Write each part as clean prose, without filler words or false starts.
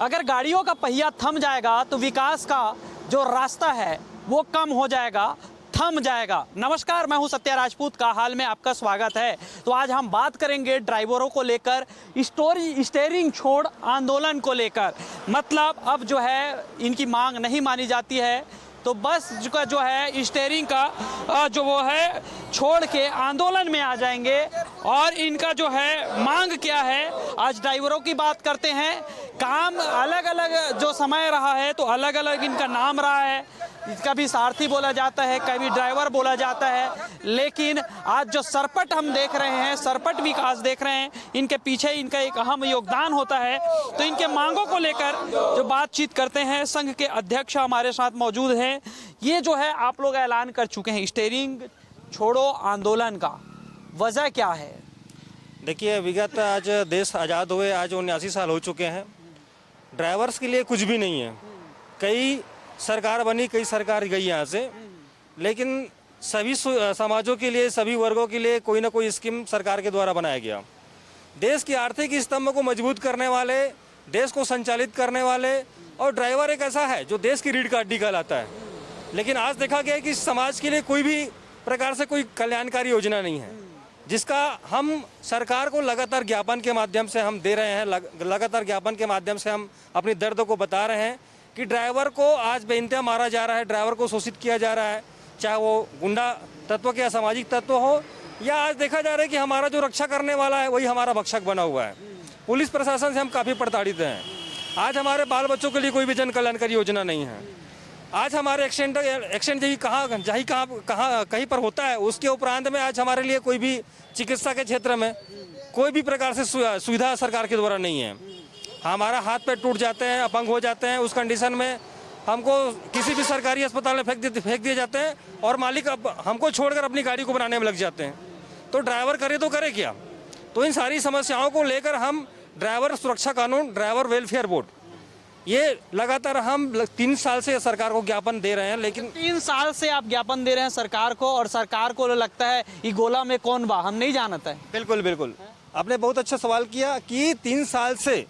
अगर गाड़ियों का पहिया थम जाएगा तो विकास का जो रास्ता है वो कम हो जाएगा, थम जाएगा। नमस्कार, मैं हूं सत्या राजपूत, का हाल में आपका स्वागत है। तो आज हम बात करेंगे ड्राइवरों को लेकर, स्टीयरिंग छोड़ आंदोलन को लेकर। मतलब अब जो है इनकी मांग नहीं मानी जाती है तो बस का जो है स्टीयरिंग का जो वो है छोड़ के आंदोलन में आ जाएंगे। और इनका जो है मांग क्या है, आज ड्राइवरों की बात करते हैं। काम अलग अलग जो समय रहा है तो अलग अलग इनका नाम रहा है, कभी सारथी बोला जाता है, कभी ड्राइवर बोला जाता है। लेकिन आज जो सरपट हम देख रहे हैं, सरपट विकास देख रहे हैं, इनके पीछे इनका एक अहम योगदान होता है। तो इनके मांगों को लेकर जो बातचीत करते हैं, संघ के अध्यक्ष हमारे साथ मौजूद हैं। ये जो है आप लोग ऐलान कर चुके हैं स्टीयरिंग छोड़ो आंदोलन का, वजह क्या है? देखिए, विगत आज देश आज़ाद हुए आज 79 साल हो चुके हैं। ड्राइवर्स के लिए कुछ भी नहीं है। कई सरकार बनी, कई सरकार गई यहाँ से, लेकिन सभी समाजों के लिए, सभी वर्गों के लिए कोई ना कोई स्कीम सरकार के द्वारा बनाया गया। देश की आर्थिक स्तंभ को मजबूत करने वाले, देश को संचालित करने वाले, और ड्राइवर एक ऐसा है जो देश की रीढ़ की हड्डी कहलाता है। लेकिन आज देखा गया कि समाज के लिए कोई भी प्रकार से कोई कल्याणकारी योजना नहीं है, जिसका हम सरकार को लगातार ज्ञापन के माध्यम से हम दे रहे हैं। लगातार ज्ञापन के माध्यम से हम अपनी दर्द को बता रहे हैं कि ड्राइवर को आज बेइंतहा मारा जा रहा है, ड्राइवर को शोषित किया जा रहा है, चाहे वो गुंडा तत्व के असामाजिक तत्व हो, या आज देखा जा रहा है कि हमारा जो रक्षा करने वाला है वही हमारा भक्षक बना हुआ है। पुलिस प्रशासन से हम काफ़ी प्रताड़ित हैं। आज हमारे बाल बच्चों के लिए कोई भी जन कल्याणकारी योजना नहीं है। आज हमारे एक्सीडेंट जही कहीं पर होता है, उसके उपरांत में आज हमारे लिए कोई भी चिकित्सा के क्षेत्र में कोई भी प्रकार से सुविधा सरकार के द्वारा नहीं है। हमारा हाथ पैर टूट जाते हैं, अपंग हो जाते हैं, उस कंडीशन में हमको किसी भी सरकारी अस्पताल में फेंक दिए जाते हैं और मालिक हमको छोड़कर अपनी गाड़ी को बनाने में लग जाते हैं। तो ड्राइवर करे तो करे क्या? तो इन सारी समस्याओं को लेकर हम ड्राइवर सुरक्षा कानून, ड्राइवर वेलफेयर बोर्ड, ये लगातार हम 3 साल से सरकार को ज्ञापन दे रहे हैं। लेकिन 3 साल से आप ज्ञापन दे रहे हैं सरकार को, और सरकार को लगता है ये गोला में कौन बा, हम नहीं जानते हैं। बिल्कुल बिल्कुल, आपने बहुत अच्छा सवाल किया कि 3 साल से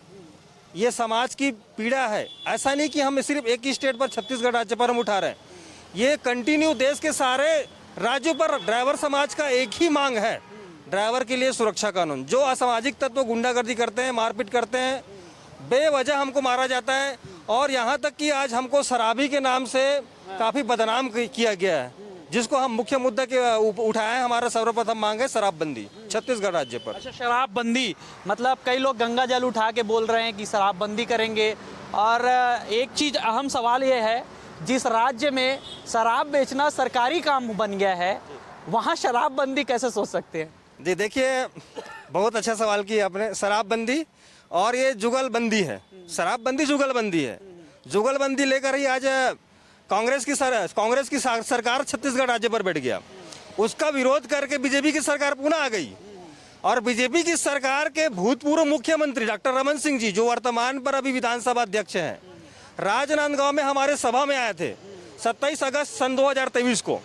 ये समाज की पीड़ा है। ऐसा नहीं कि हम सिर्फ एक ही स्टेट पर, छत्तीसगढ़ राज्य पर हम उठा रहे हैं, ये कंटिन्यू देश के सारे राज्यों पर ड्राइवर समाज का एक ही मांग है, ड्राइवर के लिए सुरक्षा कानून। जो असामाजिक तत्व गुंडागर्दी करते हैं, मारपीट करते हैं, बेवजह हमको मारा जाता है, और यहाँ तक कि आज हमको शराबी के नाम से काफ़ी बदनाम किया गया है, जिसको हम मुख्य मुद्दा के उठाए हैं। हमारा सर्वप्रथम मांग है शराबबंदी छत्तीसगढ़ राज्य पर। अच्छा, शराबबंदी, मतलब कई लोग गंगा जल उठा के बोल रहे हैं कि शराबबंदी करेंगे। और एक चीज़ अहम सवाल ये है, जिस राज्य में शराब बेचना सरकारी काम बन गया है, वहाँ शराबबंदी कैसे सोच सकते हैं? जी देखिए, बहुत अच्छा सवाल किया आपने। शराबबंदी और ये जुगलबंदी है। शराबबंदी जुगलबंदी है। जुगलबंदी लेकर ही आज कांग्रेस की सरकार छत्तीसगढ़ राज्य पर बैठ गया। उसका विरोध करके बीजेपी की सरकार पुनः आ गई, और बीजेपी की सरकार के भूतपूर्व मुख्यमंत्री डॉक्टर रमन सिंह जी, जो वर्तमान पर अभी विधानसभा अध्यक्ष हैं, राजनांदगांव में हमारे सभा में आए थे 27 अगस्त सन 2023 को,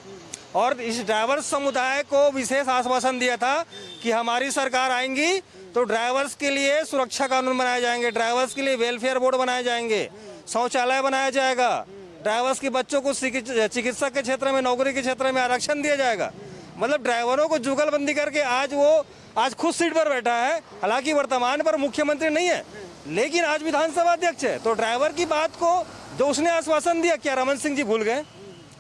और इस ड्राइवर समुदाय को विशेष आश्वासन दिया था कि हमारी सरकार आएंगी तो ड्राइवर्स के लिए सुरक्षा कानून बनाए जाएंगे, ड्राइवर्स के लिए वेलफेयर बोर्ड बनाए जाएंगे, शौचालय बनाया जाएगा, ड्राइवर्स के बच्चों को चिकित्सा के क्षेत्र में, नौकरी के क्षेत्र में आरक्षण दिया जाएगा। मतलब ड्राइवरों को जुगलबंदी करके आज खुद सीट पर बैठा है। हालांकि वर्तमान पर मुख्यमंत्री नहीं है, लेकिन आज विधानसभा अध्यक्ष है। तो ड्राइवर की बात को जो उसने आश्वासन दिया, क्या रमन सिंह जी भूल गए?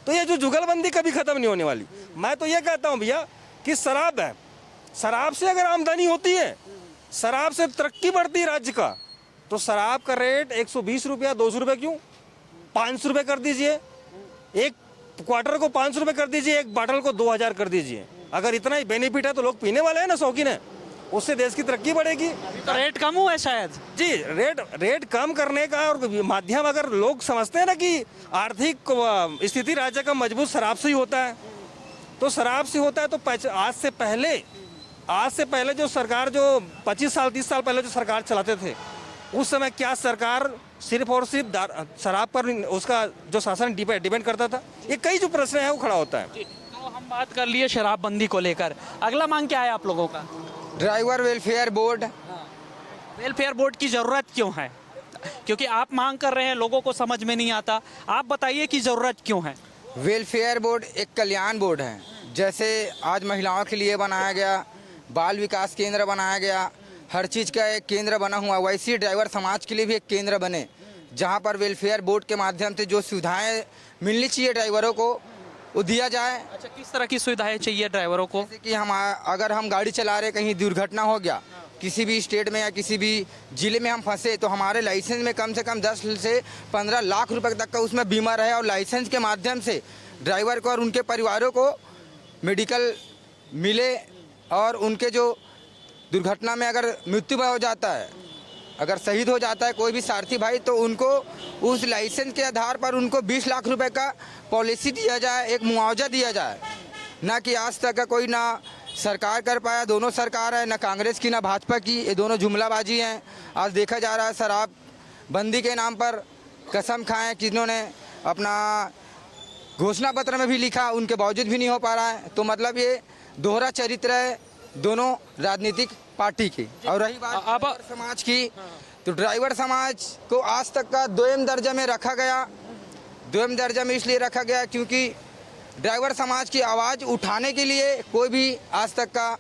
तो ये जो जुगलबंदी कभी खत्म नहीं होने वाली। मैं तो ये कहता हूँ भैया कि शराब है, शराब से अगर आमदनी होती है, शराब से तरक्की बढ़ती है राज्य का, तो शराब का रेट 120 रुपया, 200 रुपये क्यों, 500 रुपये कर दीजिए। एक क्वार्टर को 500 रुपये कर दीजिए, एक बॉटल को 2000 कर दीजिए। अगर इतना ही बेनिफिट है तो लोग पीने वाले हैं ना, शौकीन है, उससे देश की तरक्की बढ़ेगी। तो रेट कम हुआ है शायद। जी, रेट कम करने का और माध्यम अगर लोग समझते हैं ना कि आर्थिक स्थिति राज्य का मजबूत शराब से ही होता है, तो शराब से होता है। तो आज से पहले जो सरकार, जो 25 साल 30 साल पहले जो सरकार चलाते थे, उस समय क्या सरकार सिर्फ और सिर्फ शराब पर उसका जो शासन डिपेंड करता था? ये कई जो प्रश्न है वो खड़ा होता है। तो हम बात कर लिए शराबबंदी को लेकर, अगला मांग क्या है आप लोगों का? Driver welfare board. Welfare board की ज़रूरत क्यों है? क्योंकि आप मांग कर रहे हैं, लोगों को समझ में नहीं आता। आप बताइए कि ज़रूरत क्यों है। वेलफेयर बोर्ड एक कल्याण बोर्ड है। जैसे आज महिलाओं के लिए बनाया गया, बाल विकास केंद्र बनाया गया, हर चीज़ का एक केंद्र बना हुआ, वैसे ही ड्राइवर समाज के लिए भी एक केंद्र बने, जहां पर वेलफेयर बोर्ड के माध्यम से जो सुविधाएं मिलनी चाहिए ड्राइवरों को वो दिया जाए। अच्छा, किस तरह की सुविधाएं चाहिए ड्राइवरों को? जैसे कि हम अगर हम गाड़ी चला रहे, कहीं दुर्घटना हो गया, किसी भी स्टेट में या किसी भी ज़िले में हम फंसे, तो हमारे लाइसेंस में कम से कम 10 से 15 लाख रुपए तक का उसमें बीमा रहे, और लाइसेंस के माध्यम से ड्राइवर को और उनके परिवारों को मेडिकल मिले, और उनके जो दुर्घटना में अगर मृत्यु हो जाता है, अगर शहीद हो जाता है कोई भी सारथी भाई, तो उनको उस लाइसेंस के आधार पर उनको 20 लाख रुपए का पॉलिसी दिया जाए, एक मुआवजा दिया जाए। ना कि आज तक का कोई ना सरकार कर पाया, दोनों सरकार है, ना कांग्रेस की ना भाजपा की, ये दोनों जुमलाबाजी हैं। आज देखा जा रहा है शराब बंदी के नाम पर कसम खाएं, जिन्होंने अपना घोषणा पत्र में भी लिखा, उनके बावजूद भी नहीं हो पा रहा है। तो मतलब ये दोहरा चरित्र है दोनों राजनीतिक पार्टी की। और रही बात ड्राइवर समाज की, तो ड्राइवर समाज को आज तक का दोयम दर्जा में रखा गया। दोयम दर्जा में इसलिए रखा गया क्योंकि ड्राइवर समाज की आवाज़ उठाने के लिए कोई भी आज तक का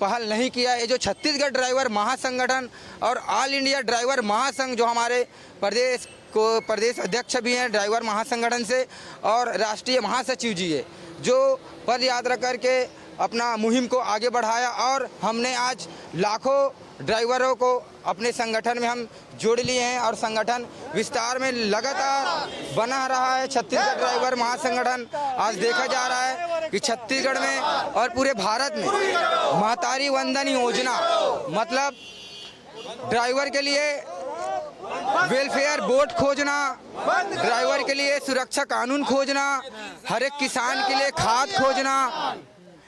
पहल नहीं किया। ये जो छत्तीसगढ़ ड्राइवर महासंगठन और ऑल इंडिया ड्राइवर महासंघ, जो हमारे प्रदेश अध्यक्ष भी हैं ड्राइवर महासंगठन से, और राष्ट्रीय महासचिव जी है, जो पद यात्रा करके अपना मुहिम को आगे बढ़ाया, और हमने आज लाखों ड्राइवरों को अपने संगठन में हम जोड़ लिए हैं, और संगठन विस्तार में लगातार बना रहा है। छत्तीसगढ़ ड्राइवर महासंगठन आज देखा जा रहा है कि छत्तीसगढ़ में और पूरे भारत में महतारी वंदन योजना, मतलब ड्राइवर के लिए वेलफेयर बोर्ड खोजना, ड्राइवर के लिए सुरक्षा कानून खोजना, हर एक किसान के लिए खाद खोजना,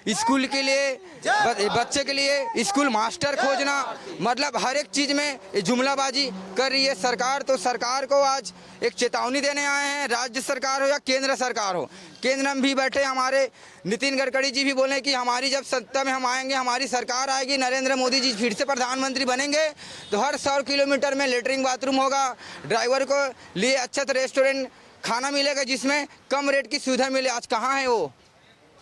स्कूल के लिए बच्चे के लिए स्कूल मास्टर खोजना, मतलब हर एक चीज़ में जुमलाबाजी कर रही है सरकार। तो सरकार को आज एक चेतावनी देने आए हैं, राज्य सरकार हो या केंद्र सरकार हो। केंद्र में भी बैठे हमारे नितिन गडकरी जी भी बोले कि हमारी जब सत्ता में हम आएंगे, हमारी सरकार आएगी, नरेंद्र मोदी जी फिर से प्रधानमंत्री बनेंगे, तो हर 100 किलोमीटर में लेटरिन बाथरूम होगा, ड्राइवर को लिए अच्छा रेस्टोरेंट खाना मिलेगा जिसमें कम रेट की सुविधा मिले। आज कहाँ है वो?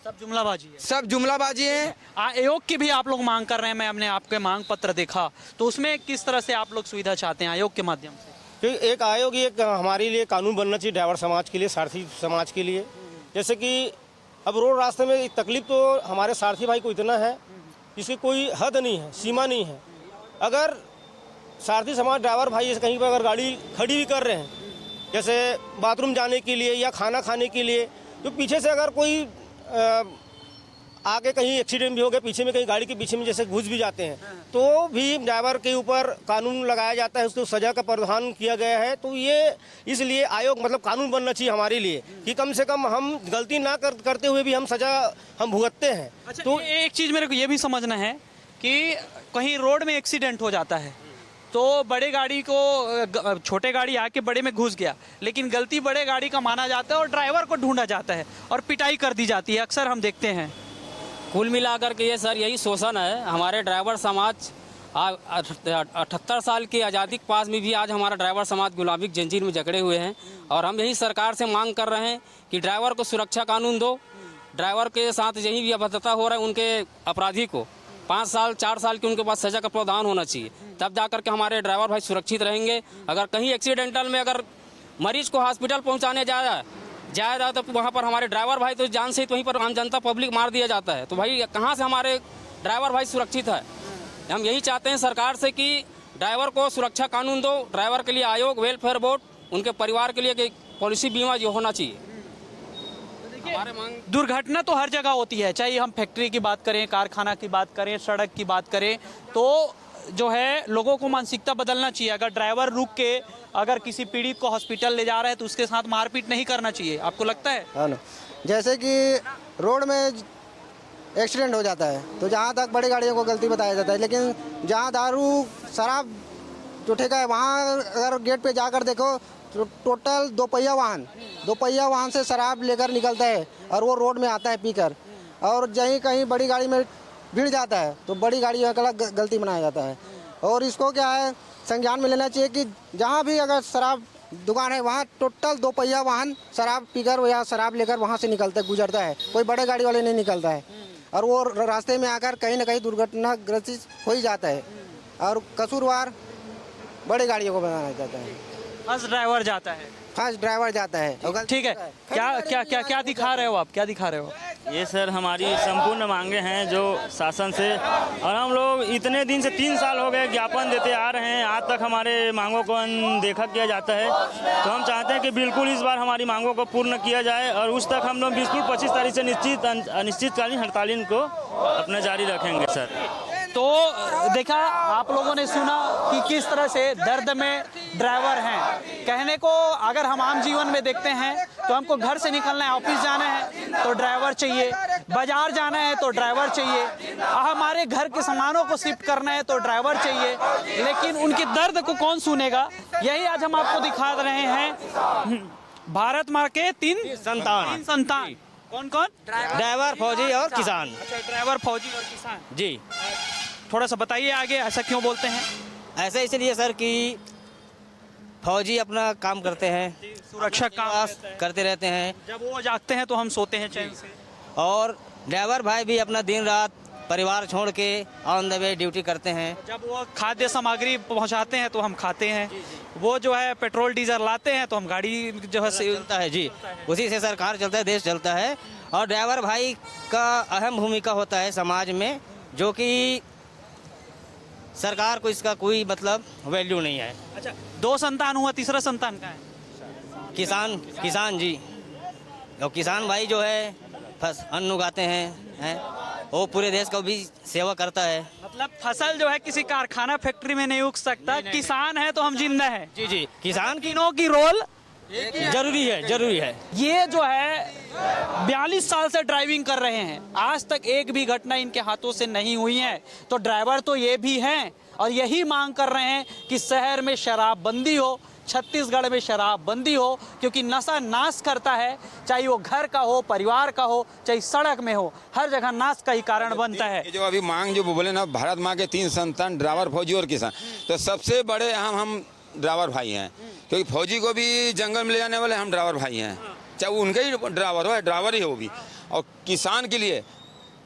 सब जुमलाबाजी है। सब जुमलाबाजी है। आयोग की भी आप लोग मांग कर रहे हैं। मैं अपने आपके मांग पत्र देखा, तो उसमें किस तरह से आप लोग सुविधा चाहते हैं आयोग के माध्यम से? तो एक आयोग, एक हमारे लिए कानून बनना चाहिए ड्राइवर समाज के लिए, सारथी समाज के लिए। जैसे कि अब रोड रास्ते में तकलीफ तो हमारे सारथी भाई को इतना है, इसकी कोई हद नहीं है, सीमा नहीं है। अगर सारथी समाज ड्राइवर भाई जैसे कहीं पर अगर गाड़ी खड़ी भी कर रहे हैं, जैसे बाथरूम जाने के लिए या खाना खाने के लिए, तो पीछे से अगर कोई आगे कहीं एक्सीडेंट भी हो गया, पीछे में कहीं गाड़ी के पीछे में जैसे घुस भी जाते हैं, तो भी ड्राइवर के ऊपर कानून लगाया जाता है, उसको सज़ा का प्रावधान किया गया है। तो ये इसलिए आयोग, मतलब कानून बनना चाहिए हमारे लिए कि कम से कम हम गलती ना करते हुए भी हम सज़ा हम भुगतते हैं। अच्छा, तो एक चीज़ मेरे को ये भी समझना है कि कहीं रोड में एक्सीडेंट हो जाता है, तो बड़े गाड़ी को छोटे गाड़ी आके बड़े में घुस गया, लेकिन गलती बड़े गाड़ी का माना जाता है और ड्राइवर को ढूंढा जाता है और पिटाई कर दी जाती है, अक्सर हम देखते हैं। कुल मिलाकर के ये सर यही शोषण है। हमारे ड्राइवर समाज 78 साल की आज़ादी के पास में भी आज हमारा ड्राइवर समाज गुलामी की जंजीर में जकड़े हुए हैं, और हम यही सरकार से मांग कर रहे हैं कि ड्राइवर को सुरक्षा कानून दो। ड्राइवर के साथ यही भी अभद्रता हो रहा है, उनके अपराधी को 5 साल 4 साल की उनके पास सज़ा का प्रावधान होना चाहिए, तब जाकर के हमारे ड्राइवर भाई सुरक्षित रहेंगे। अगर कहीं एक्सीडेंटल में अगर मरीज को हॉस्पिटल पहुंचाने जाएगा तो वहाँ पर हमारे ड्राइवर भाई तो जान से वहीं पर आम जनता पब्लिक मार दिया जाता है, तो भाई कहाँ से हमारे ड्राइवर भाई सुरक्षित है? हम यही चाहते हैं सरकार से कि ड्राइवर को सुरक्षा कानून दो, ड्राइवर के लिए आयोग, वेलफेयर बोर्ड, उनके परिवार के लिए पॉलिसी बीमा जो होना चाहिए। हमारे मांग दुर्घटना तो हर जगह होती है, चाहे हम फैक्ट्री की बात करें, कारखाना की बात करें, सड़क की बात करें, तो जो है लोगों को मानसिकता बदलना चाहिए। अगर ड्राइवर रुक के अगर किसी पीड़ित को हॉस्पिटल ले जा रहा है तो उसके साथ मारपीट नहीं करना चाहिए, आपको लगता है? हाँ ना, जैसे कि रोड में एक्सीडेंट हो जाता है तो जहाँ तक बड़ी गाड़ियों को गलती बताया जाता है, लेकिन जहाँ दारू शराब जो ठेका है वहाँ अगर गेट पे जाकर देखो तो टोटल 2 पहिया वाहन से शराब लेकर निकलता है और वो रोड में आता है पीकर, और जहीं कहीं बड़ी गाड़ी में भिड़ जाता है तो बड़ी गाड़ियों का गलती बनाया जाता है। और इसको क्या है संज्ञान में लेना चाहिए कि जहाँ भी अगर शराब दुकान है वहाँ टोटल 2 पहिया वाहन शराब पीकर या शराब लेकर वहाँ से निकलता है, गुजरता है, कोई बड़े गाड़ी वाले नहीं निकलता है। और वो रास्ते में आकर कहीं ना कहीं दुर्घटनाग्रस्त हो ही जाता है और कसूरवार बड़े गाड़ियों को बनाना चाहता है। बस ड्राइवर जाता है। फर्स्ट ड्राइवर जाता है। और ठीक है, क्या दिखा रहे हो आप, क्या दिखा रहे हो? ये सर हमारी संपूर्ण मांगे हैं जो शासन से, और हम लोग इतने दिन से 3 साल हो गए ज्ञापन देते आ रहे हैं, आज तक हमारे मांगों को अनदेखा किया जाता है। तो हम चाहते हैं कि बिल्कुल इस बार हमारी मांगों को पूर्ण किया जाए और उस तक हम लोग बिल्कुल 25 तारीख से अनिश्चितकालीन हड़ताल को अपना जारी रखेंगे सर। तो देखा आप लोगों ने सुना कि किस तरह से दर्द में ड्राइवर हैं। कहने को अगर हम आम जीवन में देखते हैं तो हमको घर से निकलना है, ऑफिस जाना है तो ड्राइवर चाहिए, बाजार जाना है तो ड्राइवर चाहिए, हमारे घर के सामानों को शिफ्ट करना है तो ड्राइवर चाहिए, लेकिन उनके दर्द को कौन सुनेगा? यही आज हम आपको दिखा रहे हैं। भारत माँ के तीन संतान कौन कौन? ड्राइवर, फौजी और किसान। अच्छा, ड्राइवर, फौजी और किसान जी। थोड़ा सा बताइए आगे, ऐसा क्यों बोलते हैं? ऐसा इसलिए सर कि फौजी अपना काम करते हैं, सुरक्षा काम करते रहते हैं, जब वो जागते हैं तो हम सोते हैं चैन से। और ड्राइवर भाई भी अपना दिन रात परिवार छोड़ के ऑन द वे ड्यूटी करते हैं। जब वो खाद्य सामग्री पहुंचाते हैं तो हम खाते हैं, वो जो है पेट्रोल डीजल लाते हैं तो हम गाड़ी जो है चलता है जी, उसी से सरकार चलता है, देश चलता है। और ड्राइवर भाई का अहम भूमिका होता है समाज में, जो कि सरकार को इसका कोई मतलब वैल्यू नहीं है। अच्छा, 2 संतान हुआ, तीसरा संतान का है? किसान जी। और किसान भाई जो है अन्न उगाते हैं, वो पूरे देश को भी सेवा करता है। मतलब फसल जो है किसी कारखाना फैक्ट्री में नहीं उग सकता, किसान है तो हम जिंदा है। जी जी, किसान किसानों की रोल जरूरी है। ये जो है 42 साल से ड्राइविंग कर रहे हैं, आज तक एक भी घटना इनके हाथों से नहीं हुई है। तो ड्राइवर तो ये भी हैं और यही मांग कर रहे हैं कि शहर में शराबबंदी हो, छत्तीसगढ़ में शराबबंदी हो, क्योंकि नशा नाश करता है, चाहे वो घर का हो, परिवार का हो, चाहे सड़क में हो, हर जगह नाश का ही कारण बनता है। जो अभी मांग जो बोले ना, भारत माँ के 3 संतान ड्राइवर, फौजी और किसान, तो सबसे बड़े हम ड्राइवर भाई हैं, क्योंकि फौजी को भी जंगल में ले जाने वाले हम ड्राइवर भाई हैं, चाहे वो उनका ही ड्राइवर हो, ड्राइवर ही हो भी। और किसान के लिए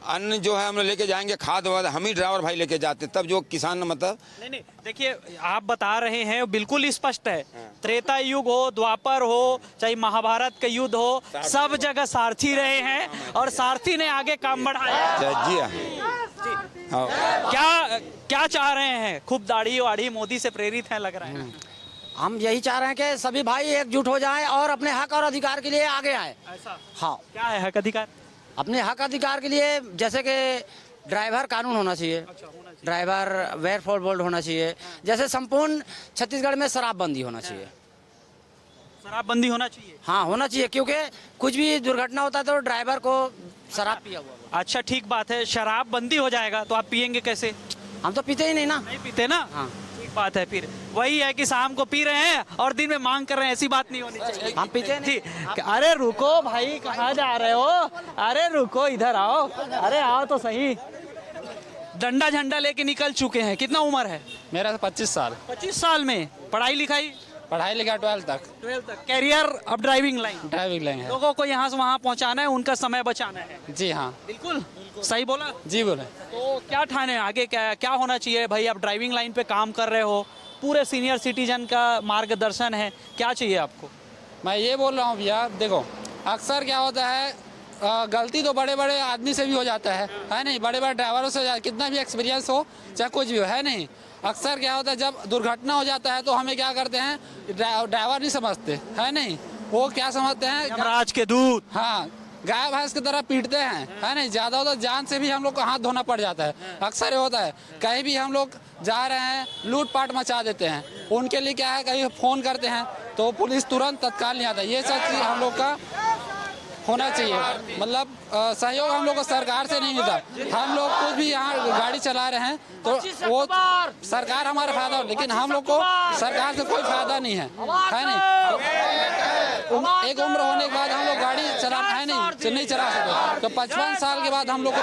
अन्न जो है हम लेके जाएंगे, खाद वाद हम ही ड्राइवर भाई लेके जाते, तब जो किसान मतलब नहीं, देखिए आप बता रहे हैं बिल्कुल स्पष्ट है। त्रेता युग हो, द्वापर हो, चाहे महाभारत का युद्ध हो, सब जगह सारथी रहे हैं और सारथी ने आगे काम बढ़ाया। जी हाँ। क्या चाह रहे हैं? खूब दाढ़ी वाढ़ी मोदी से प्रेरित है लग रहा है। हम यही चाह रहे हैं कि सभी भाई एकजुट हो जाएं और अपने हक और अधिकार के लिए आगे आए। ऐसा? हाँ, क्या है हक अधिकार? अपने हक अधिकार के लिए जैसे कि ड्राइवर कानून होना चाहिए, ड्राइवर वेयर फॉर बोल्ड होना चाहिए, जैसे संपूर्ण छत्तीसगढ़ में शराबबंदी होना चाहिए। शराबबंदी होना चाहिए? हाँ, होना चाहिए, क्योंकि कुछ भी दुर्घटना होता है तो ड्राइवर को शराब पिया हुआ। अच्छा, ठीक बात है, शराबबंदी हो जाएगा तो आप पियेंगे कैसे? हम तो पीते ही नहीं ना। नहीं पीते ना? हाँ, ठीक बात है। फिर वही है कि शाम को पी रहे हैं और दिन में मांग कर रहे हैं, ऐसी बात नहीं होनी चाहिए। हम पीते नहीं। अरे रुको भाई, कहाँ जा रहे हो? अरे रुको, इधर आओ, अरे आओ तो सही। डंडा झंडा लेके निकल चुके हैं, कितना उम्र है? मेरा 25 साल। 25 साल में पढ़ाई लिखाई? पढ़ाई लिखा 12 तक। 12 तक। कैरियर अब ड्राइविंग लाइन? ड्राइविंग लाइन है। लोगों को यहाँ से वहाँ पहुँचाना है, उनका समय बचाना है। जी हाँ, बिल्कुल सही बोला जी बोले। तो क्या ठाने आगे क्या होना चाहिए भाई? आप ड्राइविंग लाइन पे काम कर रहे हो, पूरे सीनियर सिटीजन का मार्गदर्शन है, क्या चाहिए आपको? मैं ये बोल रहा हूँ भैया, देखो अक्सर क्या होता है, गलती तो बड़े बड़े आदमी से भी हो जाता है नहीं, बड़े बड़े ड्राइवरों से, कितना भी एक्सपीरियंस हो चाहे कुछ भी हो, है नहीं। अक्सर क्या होता है, जब दुर्घटना हो जाता है तो हमें क्या करते हैं, ड्राइवर नहीं समझते, है नहीं, वो क्या समझते हैं, यमराज के दूत। हाँ, गाय भैंस की तरह पीटते हैं, है नहीं। ज़्यादा होता जान से भी हम लोग को हाथ धोना पड़ जाता है। अक्सर ये होता है, कहीं भी हम लोग जा रहे हैं, लूटपाट मचा देते हैं, उनके लिए क्या है, कहीं फ़ोन करते हैं तो पुलिस तुरंत तत्काल नहीं आता। ये सब चीज़ हम लोग का होना चाहिए, मतलब सहयोग हम लोग को सरकार से नहीं मिलता। हम लोग कुछ भी यहाँ गाड़ी चला रहे हैं तो वो सरकार हमारा फायदा हो, लेकिन हम लोग को सरकार से कोई फायदा नहीं है नहीं। एक उम्र होने के बाद हम लोग गाड़ी चलाना है नहीं चला सकते, तो 55 साल के बाद हम लोग को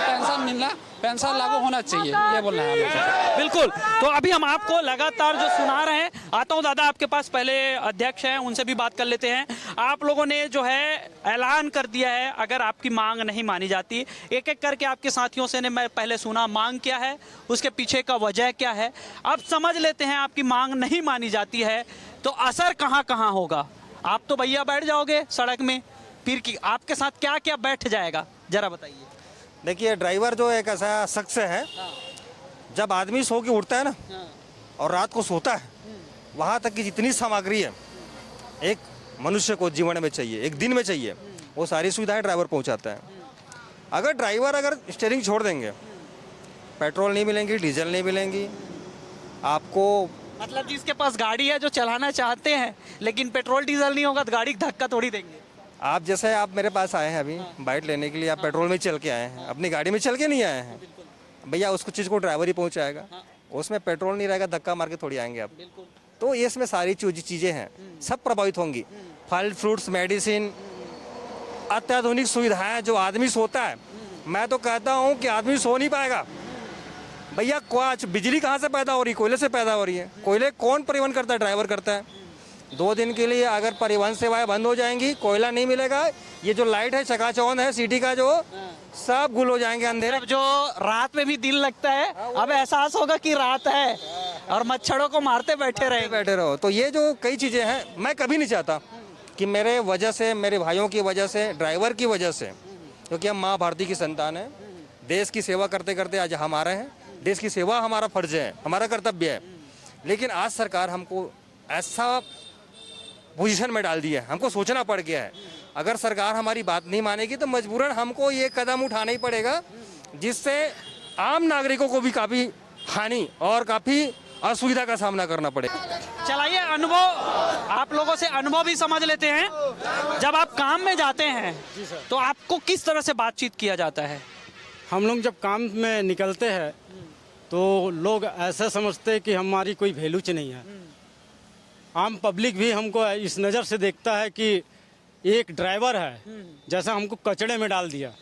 पेंशन लागू होना चाहिए, ये बोलना है हम लोग से। बिल्कुल। तो अभी हम आपको लगातार जो सुना रहे हैं, आता हूं दादा आपके पास, पहले अध्यक्ष हैं उनसे भी बात कर लेते हैं। आप लोगों ने जो है ऐलान कर दिया है, अगर आपकी मांग नहीं मानी जाती, एक एक करके आपके साथियों से ने मैं पहले सुना मांग क्या है, उसके पीछे का वजह क्या है। अब समझ लेते हैं आपकी मांग नहीं मानी जाती है तो असर कहाँ कहाँ होगा। आप तो भैया बैठ जाओगे सड़क में, फिर आपके साथ क्या क्या बैठ जाएगा जरा बताइए। देखिए, ड्राइवर जो एक ऐसा शख्स है, जब आदमी सो के उठता है ना और रात को सोता है, वहाँ तक की जितनी सामग्री है एक मनुष्य को जीवन में चाहिए, एक दिन में चाहिए, वो सारी सुविधाएं ड्राइवर पहुँचाता है। अगर ड्राइवर स्टीयरिंग छोड़ देंगे, पेट्रोल नहीं मिलेंगी, डीजल नहीं मिलेंगी आपको। मतलब जिसके पास गाड़ी है, जो चलाना चाहते हैं, लेकिन पेट्रोल डीजल नहीं होगा तो गाड़ी धक्का थोड़ी देंगे। आप जैसे आप मेरे पास आए हैं अभी बाइक लेने के लिए, आप पेट्रोल में चल के आए हैं, अपनी गाड़ी में चल के नहीं आए हैं भैया, उसको चीज़ को ड्राइवर ही पहुंचाएगा। उसमें पेट्रोल नहीं रहेगा, धक्का मार के थोड़ी आएंगे आप। तो ये इसमें सारी चीज़ें हैं, सब प्रभावित होंगी। फल फ्रूट्स, मेडिसिन, अत्याधुनिक सुविधाएं, जो आदमी सोता है, मैं तो कहता हूँ कि आदमी सो नहीं पाएगा भैया। बिजली कहाँ से पैदा हो रही है? कोयले से पैदा हो रही है। कोयले कौन परिवहन करता है? ड्राइवर करता है। 2 दिन के लिए अगर परिवहन सेवाएं बंद हो जाएंगी, कोयला नहीं मिलेगा, ये जो लाइट है, चकाचौंध है सिटी का, जो सब गुल हो जाएंगे अंधेरे। जो रात में भी दिन लगता है, अब एहसास होगा कि रात है और मच्छरों को मारते बैठे रहो। तो ये जो कई चीज़ें हैं, मैं कभी नहीं चाहता कि मेरे वजह से, मेरे भाइयों की वजह से, ड्राइवर की वजह से, क्योंकि हम माँ भारती की संतान है, देश की सेवा करते करते आज हम आ रहे हैं। देश की सेवा हमारा फर्ज है, हमारा कर्तव्य है। लेकिन आज सरकार हमको ऐसा पोजीशन में डाल दिया है, हमको सोचना पड़ गया है। अगर सरकार हमारी बात नहीं मानेगी तो मजबूरन हमको ये कदम उठाना ही पड़ेगा, जिससे आम नागरिकों को भी काफ़ी हानि और काफ़ी असुविधा का सामना करना पड़ेगा। चलाइए, अनुभव आप लोगों से अनुभव भी समझ लेते हैं। जब आप काम में जाते हैं तो आपको किस तरह से बातचीत किया जाता है? हम लोग जब काम में निकलते हैं तो लोग ऐसा समझते हैं कि हमारी कोई वैल्यू नहीं है। आम पब्लिक भी हमको इस नज़र से देखता है कि एक ड्राइवर है, जैसा हमको कचड़े में डाल दिया,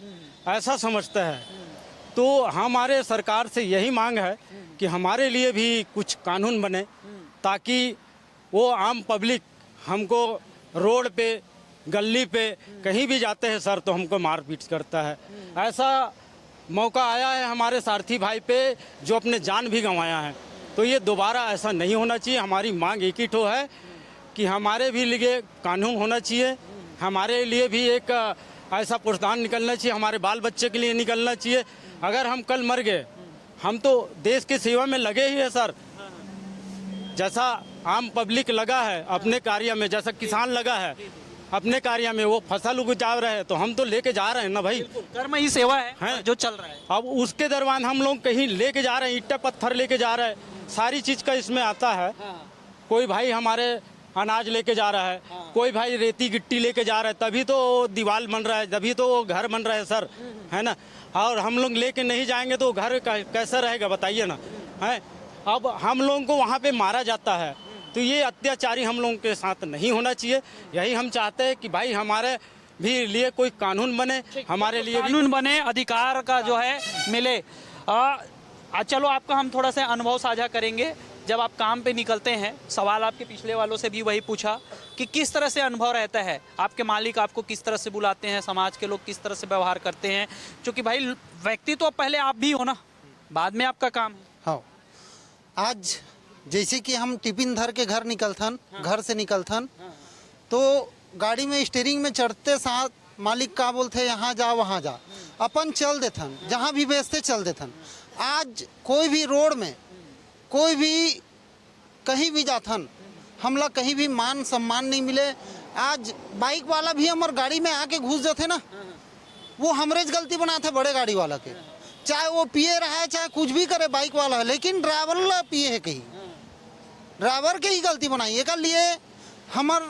ऐसा समझता है। तो हमारे सरकार से यही मांग है कि हमारे लिए भी कुछ कानून बने, ताकि वो आम पब्लिक हमको रोड पे, गली पे कहीं भी जाते हैं सर तो हमको मारपीट करता है। ऐसा मौका आया है हमारे सारथी भाई पे, जो अपने जान भी गंवाया है। तो ये दोबारा ऐसा नहीं होना चाहिए। हमारी मांग एक ही ठो है कि हमारे भी लिए कानून होना चाहिए, हमारे लिए भी एक ऐसा प्रोत्साहन निकलना चाहिए, हमारे बाल बच्चे के लिए निकलना चाहिए। अगर हम कल मर गए, हम तो देश की सेवा में लगे ही है सर। जैसा आम पब्लिक लगा है अपने कार्य में, जैसा किसान लगा है अपने कार्य में, वो फसल उगा रहे हैं, तो हम तो लेके जा रहे हैं ना भाई। कर्म ही सेवा है जो चल रहा है। अब उसके दरमियान हम लोग कहीं लेके जा रहे हैं, ईंटा पत्थर लेके जा रहे हैं, सारी चीज़ का इसमें आता है। कोई भाई हमारे अनाज लेके जा रहा है, कोई भाई रेती गिट्टी लेके जा रहा है, तभी तो दीवार बन रहा है, तभी तो घर बन रहा है सर, है ना। और हम लोग लेके नहीं जाएंगे तो घर कैसा रहेगा बताइए ना, है। अब हम लोगों को वहाँ पे मारा जाता है, तो ये अत्याचारी हम लोगों के साथ नहीं होना चाहिए। यही हम चाहते हैं कि भाई हमारे भी लिए कोई कानून बने, हमारे लिए कानून बने, अधिकार का जो है मिले। चलो आपका हम थोड़ा सा अनुभव साझा करेंगे। जब आप काम पे निकलते हैं, सवाल आपके पिछले वालों से भी वही पूछा कि किस तरह से अनुभव रहता है, आपके मालिक आपको किस तरह से बुलाते हैं, समाज के लोग किस तरह से व्यवहार करते हैं, क्योंकि भाई व्यक्ति तो पहले आप भी हो ना, बाद में आपका काम है। हाँ, आज जैसे कि हम टिफिन धर के घर निकलथन, घर से निकलथन, तो गाड़ी में स्टीयरिंग में चढ़ते साथ मालिक का बोलते यहाँ जा वहाँ जा, अपन चल देथन, जहाँ भी बेचते चल देथन। आज कोई भी रोड में, कोई भी कहीं भी जाथन, हमला कहीं भी मान सम्मान नहीं मिले। आज बाइक वाला भी हमारे गाड़ी में आके घुस जाते ना, वो हमरेज गलती बनाते बड़े गाड़ी वाला के, चाहे वो पिए रहा है चाहे कुछ भी करे बाइक वाला है, लेकिन ड्राइवर ला पिए है, कहीं ड्राइवर के ही गलती बनाई। एक लिए हमार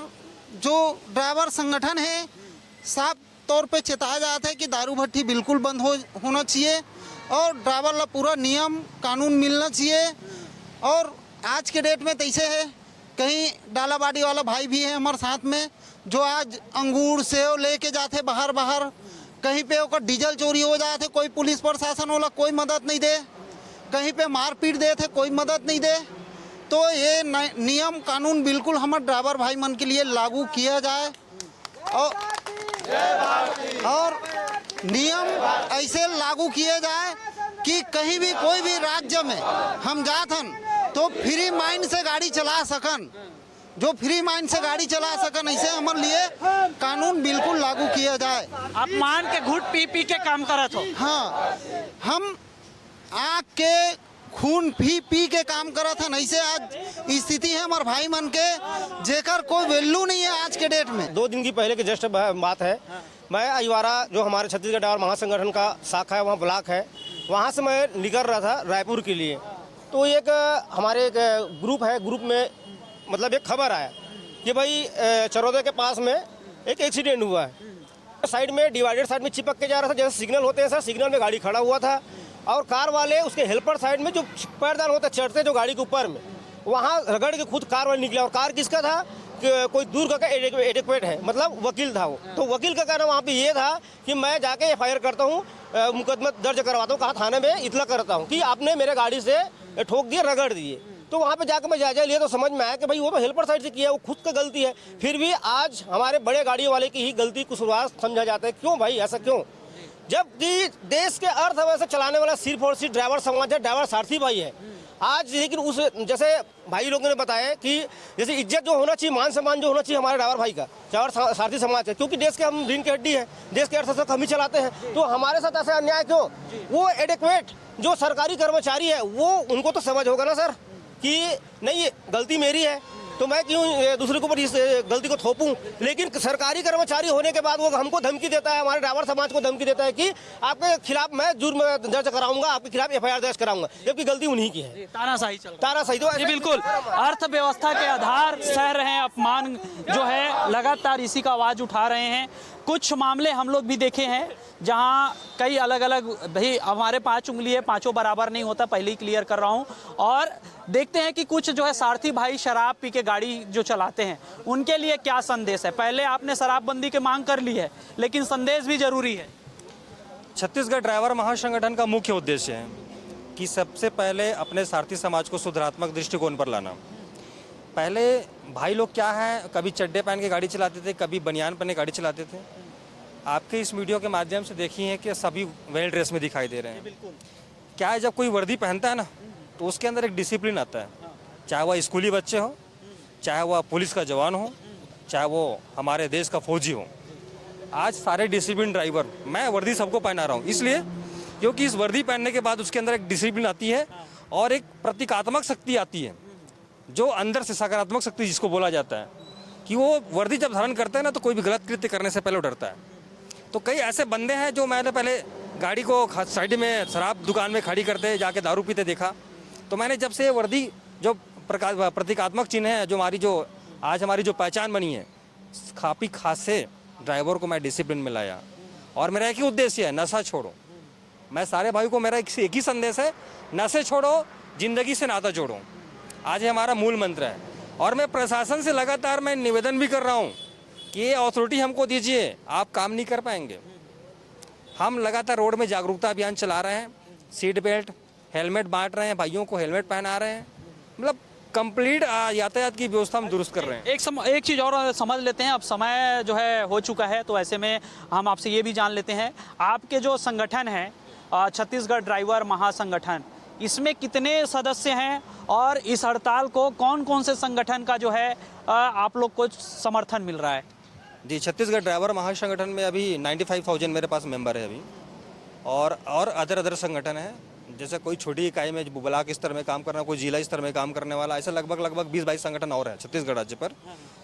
जो ड्राइवर संगठन है साफ तौर पे चेताया जाता है कि दारू भट्टी बिल्कुल बंद होना चाहिए और ड्राइवर ला पूरा नियम कानून मिलना चाहिए। और आज के डेट में तैसे है, कहीं डालाबाड़ी वाला भाई भी है हमारे साथ में, जो आज अंगूर सेव लेके जाते बाहर बाहर, कहीं पे ओकर डीजल चोरी हो जाते, कोई पुलिस प्रशासन वाला कोई मदद नहीं दे, कहीं पे मारपीट दे थे कोई मदद नहीं दे। तो ये नियम कानून बिल्कुल हमारे ड्राइवर भाई मन के लिए लागू किया जाए और नियम ऐसे लागू किए जाए कि कहीं भी कोई भी राज्य में हम जाथन तो फ्री माइंड से गाड़ी चला सकन, जो फ्री माइंड से गाड़ी चला सकन, ऐसे हमारे लिए कानून बिल्कुल लागू किया जाए। आप मान के घुट पी पी के काम करत हो। हाँ, हम आँख के खून पी पी के काम करत हन, ऐसे आज स्थिति है हमारे भाई मन के जेकर कोई वैल्यू नहीं है आज के डेट में। 2 दिन की पहले की जस्ट बात है, मैं अजवारा जो हमारे छत्तीसगढ़ ड्राइवर महासंगठन का शाखा है, वहाँ ब्लॉक है, वहाँ से मैं निकल रहा था रायपुर के लिए। तो एक हमारे एक ग्रुप है, ग्रुप में मतलब एक खबर आया कि भाई चरौदा के पास में एक एक्सीडेंट हुआ है। साइड में डिवाइडेड साइड में चिपक के जा रहा था, जैसे सिग्नल होते हैं सर, सिग्नल में गाड़ी खड़ा हुआ था और कार वाले उसके हेल्पर साइड में जो पैरदान होता है चढ़ते जो गाड़ी के ऊपर में, वहाँ रगड़ के खुद कार वाले निकला। और कार किसका था? कोई दूर का एडिक्वेट है, मतलब वकील था वो। तो वकील का कहना वहाँ पे ये था कि मैं जाके FIR करता हूँ, मुकदमा दर्ज करवाता हूँ, कहाँ थाने में इतला करता हूँ कि आपने मेरे गाड़ी से ठोक दिए, रगड़ दिए। तो वहाँ पे जाकर मैं जायजा लिया तो समझ में आया कि भाई वो तो हेल्पर साइड से किया, वो खुद का गलती है। फिर भी आज हमारे बड़े गाड़ियों वाले की ही गलती कसूरवार समझा जाता है। क्यों भाई, ऐसा क्यों? जबकि देश के अर्थव्यवस्था चलाने वाला सिर्फ और सिर्फ ड्राइवर समाज है, ड्राइवर सारथी भाई है आज। लेकिन उस जैसे भाई लोगों ने बताया कि जैसे इज्जत जो होना चाहिए, मान सम्मान जो होना चाहिए हमारे ड्राइवर भाई का, ड्राइवर सारथी समाज है, क्योंकि देश के हम रीढ़ की हड्डी है, देश के अर्थव्यवस्था हम ही चलाते हैं। तो हमारे साथ ऐसा अन्याय क्यों? वो एडिक्वेट जो सरकारी कर्मचारी है वो उनको तो समझ होगा ना सर कि नहीं ये गलती मेरी है, तो मैं क्यों दूसरे के ऊपर इस गलती को थोपूं। लेकिन सरकारी कर्मचारी होने के बाद वो हमको धमकी देता है, हमारे ड्राइवर समाज को धमकी देता है कि आपके खिलाफ मैं जुर्म दर्ज कराऊंगा, आपके खिलाफ FIR दर्ज कराऊंगा, जबकि गलती उन्हीं की है। तानाशाही चल रहा है। तानाशाही तो जी बिल्कुल, अर्थव्यवस्था के आधार सह रहे हैं, अपमान जो है लगातार इसी का आवाज उठा रहे हैं। कुछ मामले हम लोग भी देखे हैं जहां कई अलग अलग, भाई हमारे 5 उंगली है, पांचों बराबर नहीं होता, पहले ही क्लियर कर रहा हूं। और देखते हैं कि कुछ जो है सारथी भाई शराब पी के गाड़ी जो चलाते हैं उनके लिए क्या संदेश है। पहले आपने शराबबंदी की मांग कर ली है, लेकिन संदेश भी जरूरी है। छत्तीसगढ़ ड्राइवर महासंगठन का मुख्य उद्देश्य है कि सबसे पहले अपने सारथी समाज को सुधारात्मक दृष्टिकोण पर लाना। पहले भाई लोग क्या है, कभी चड्डे पहन के गाड़ी चलाते थे, कभी बनियान पहने गाड़ी चलाते थे। आपके इस वीडियो के माध्यम से देखिए हैं कि सभी वेल ड्रेस में दिखाई दे रहे हैं। क्या है, जब कोई वर्दी पहनता है ना तो उसके अंदर एक डिसिप्लिन आता है, चाहे वह स्कूली बच्चे हो, चाहे वह पुलिस का जवान हो, चाहे वो हमारे देश का फौजी हो। आज सारे डिसिप्लिन ड्राइवर, मैं वर्दी सबको पहना रहा हूँ इसलिए क्योंकि इस वर्दी पहनने के बाद उसके अंदर एक डिसिप्लिन आती है और एक प्रतीकात्मक शक्ति आती है, जो अंदर से सकारात्मक शक्ति जिसको बोला जाता है कि वो वर्दी जब धारण करते हैं ना तो कोई भी गलत कृत्य करने से पहले डरता है। तो कई ऐसे बंदे हैं जो मैंने पहले गाड़ी को साइड में शराब दुकान में खड़ी करते जाके दारू पीते देखा, तो मैंने जब से ये वर्दी जो प्रतीकात्मक चिन्ह है, जो आज हमारी जो पहचान बनी है, खापी खासे ड्राइवर को मैं डिसिप्लिन में लाया। और मेरा एक ही उद्देश्य है, नशा छोड़ो। मैं सारे भाई को मेरा एक ही संदेश है, नशे छोड़ो, जिंदगी से नाता जोड़ो। आज ये हमारा मूल मंत्र है। और मैं प्रशासन से लगातार मैं निवेदन भी कर रहा हूँ कि ये अथॉरिटी हमको दीजिए, आप काम नहीं कर पाएंगे। हम लगातार रोड में जागरूकता अभियान चला रहे हैं, सीट बेल्ट, हेलमेट बांट रहे हैं, भाइयों को हेलमेट पहना रहे हैं, मतलब कंप्लीट यातायात की व्यवस्था हम दुरुस्त कर रहे हैं। एक चीज़ और समझ लेते हैं, अब समय जो है हो चुका है, तो ऐसे में हम आपसे ये भी जान लेते हैं, आपके जो संगठन है छत्तीसगढ़ ड्राइवर महासंगठन, इसमें कितने सदस्य हैं और इस हड़ताल को कौन कौन से संगठन का जो है आप लोग को समर्थन मिल रहा है? जी, छत्तीसगढ़ ड्राइवर महासंगठन में अभी 95,000 मेरे पास मेंबर है अभी, और अदर संगठन है, जैसे कोई छोटी इकाई में ब्लॉक स्तर में काम करना, कोई जिला स्तर में काम करने वाला, ऐसे लगभग 20-22 संगठन और हैं छत्तीसगढ़ राज्य पर।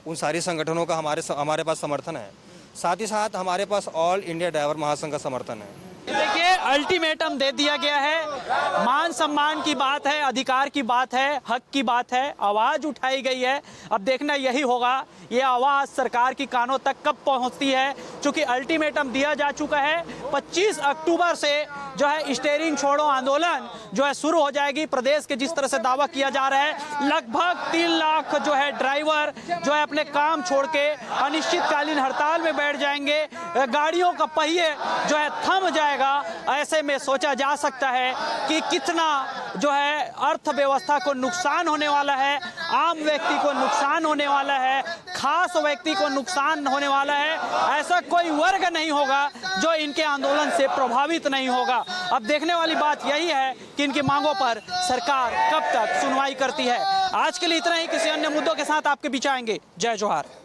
उन सारी संगठनों का हमारे पास समर्थन है। साथ ही साथ हमारे पास ऑल इंडिया ड्राइवर महासंघ का समर्थन है। देखिए, अल्टीमेटम दे दिया गया है, मान सम्मान की बात है, अधिकार की बात है, हक की बात है, आवाज़ उठाई गई है। अब देखना यही होगा ये आवाज़ सरकार की कानों तक कब पहुंचती है, क्योंकि अल्टीमेटम दिया जा चुका है। 25 अक्टूबर से जो है स्टीयरिंग छोड़ो आंदोलन जो है शुरू हो जाएगी। प्रदेश के जिस तरह से दावा किया जा रहा है लगभग 3 लाख जो है ड्राइवर जो है अपने काम छोड़ के अनिश्चितकालीन हड़ताल में बैठ जाएंगे, गाड़ियों का पहिए जो है थम जाएगा। ऐसे में सोचा जा सकता है कि कितना जो है अर्थव्यवस्था को नुकसान होने वाला है, आम व्यक्ति को नुकसान होने वाला है, खास व्यक्ति को नुकसान होने वाला है। ऐसा कोई वर्ग नहीं होगा जो इनके आंदोलन से प्रभावित नहीं होगा। अब देखने वाली बात यही है कि इनकी मांगों पर सरकार कब तक सुनवाई करती है। आज के लिए इतना ही, किसी अन्य मुद्दों के साथ आपके बीच आएंगे। जय जोहार।